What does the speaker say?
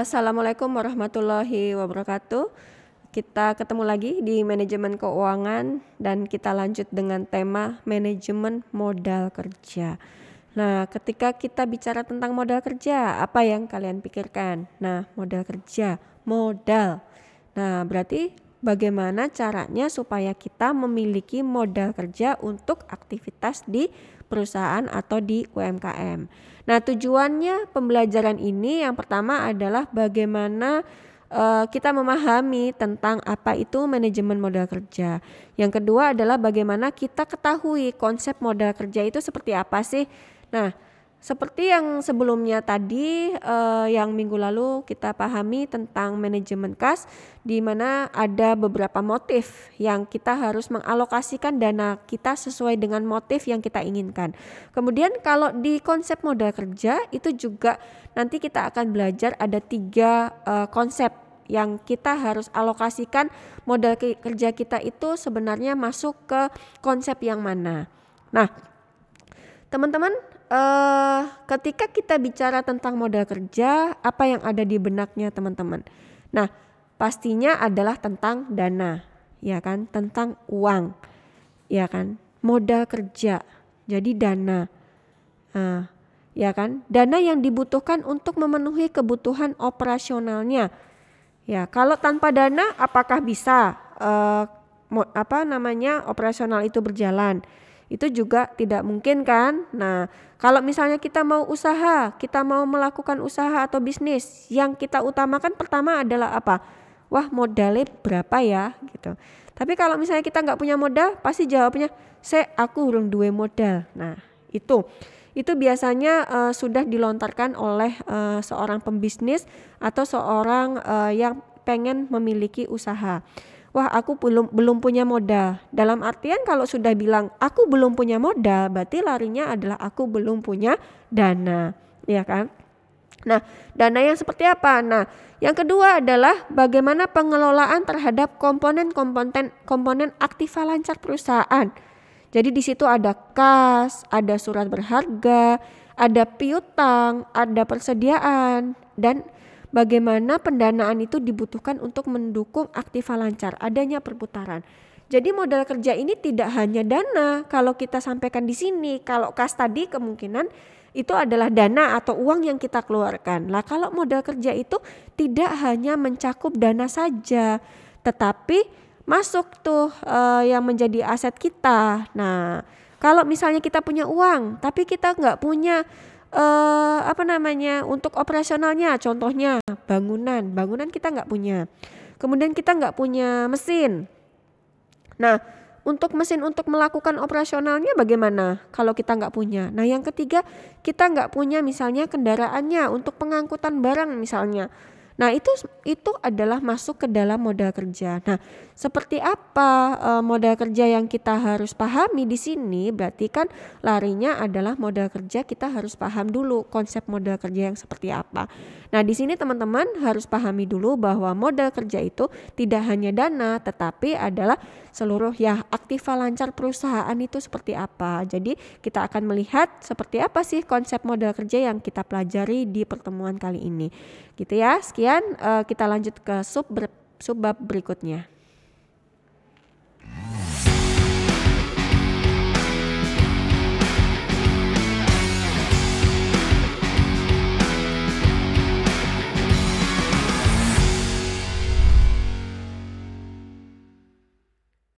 Assalamualaikum warahmatullahi wabarakatuh. Kita ketemu lagi di manajemen keuangan dan kita lanjut dengan tema manajemen modal kerja. Nah, ketika kita bicara tentang modal kerja, apa yang kalian pikirkan? Nah, modal kerja, modal. Nah, berarti bagaimana caranya supaya kita memiliki modal kerja untuk aktivitas di perusahaan atau di UMKM. Nah, tujuannya pembelajaran ini yang pertama adalah bagaimana kita memahami tentang apa itu manajemen modal kerja. Yang kedua adalah bagaimana kita ketahui konsep modal kerja itu seperti apa sih. Nah, seperti yang sebelumnya tadi yang minggu lalu kita pahami tentang manajemen kas, di mana ada beberapa motif yang kita harus mengalokasikan dana kita sesuai dengan motif yang kita inginkan. Kemudian kalau di konsep modal kerja itu juga nanti kita akan belajar ada 3 konsep yang kita harus alokasikan modal kerja kita itu sebenarnya masuk ke konsep yang mana. Nah, teman-teman, ketika kita bicara tentang modal kerja, apa yang ada di benaknya teman-teman? Nah, pastinya adalah tentang dana, ya kan? Tentang uang, ya kan? Modal kerja, jadi dana, ya kan? Dana yang dibutuhkan untuk memenuhi kebutuhan operasionalnya. Ya, kalau tanpa dana, apakah bisa operasional itu berjalan? Itu juga tidak mungkin kan. Nah, kalau misalnya kita mau usaha, kita mau melakukan usaha atau bisnis, yang kita utamakan pertama adalah apa? Wah, modalnya berapa ya gitu. Tapi kalau misalnya kita nggak punya modal, pasti jawabnya aku urung duwe modal. Nah, itu biasanya sudah dilontarkan oleh seorang pembisnis atau seorang yang pengen memiliki usaha. Wah, aku belum punya modal. Dalam artian kalau sudah bilang aku belum punya modal, berarti larinya adalah aku belum punya dana, ya kan? Nah, dana yang seperti apa? Nah, yang kedua adalah bagaimana pengelolaan terhadap komponen aktiva lancar perusahaan. Jadi di situ ada kas, ada surat berharga, ada piutang, ada persediaan, dan bagaimana pendanaan itu dibutuhkan untuk mendukung aktiva lancar, adanya perputaran. Jadi modal kerja ini tidak hanya dana. Kalau kita sampaikan di sini, kalau kas tadi kemungkinan itu adalah dana atau uang yang kita keluarkan. Lah kalau modal kerja itu tidak hanya mencakup dana saja, tetapi masuk tuh yang menjadi aset kita. Nah, kalau misalnya kita punya uang, tapi kita nggak punya untuk operasionalnya, contohnya bangunan kita nggak punya, kemudian kita nggak punya mesin. Nah, untuk mesin untuk melakukan operasionalnya bagaimana kalau kita nggak punya? Nah, yang ketiga, kita nggak punya misalnya kendaraannya untuk pengangkutan barang misalnya. Nah, itu adalah masuk ke dalam modal kerja. Nah, seperti apa modal kerja yang kita harus pahami di sini? Berarti kan larinya adalah modal kerja, kita harus paham dulu konsep modal kerja yang seperti apa. Nah, di sini teman-teman harus pahami dulu bahwa modal kerja itu tidak hanya dana, tetapi adalah seluruh aktiva lancar perusahaan itu seperti apa. Jadi kita akan melihat seperti apa sih konsep modal kerja yang kita pelajari di pertemuan kali ini. Gitu ya. Sekian, kita lanjut ke subbab berikutnya.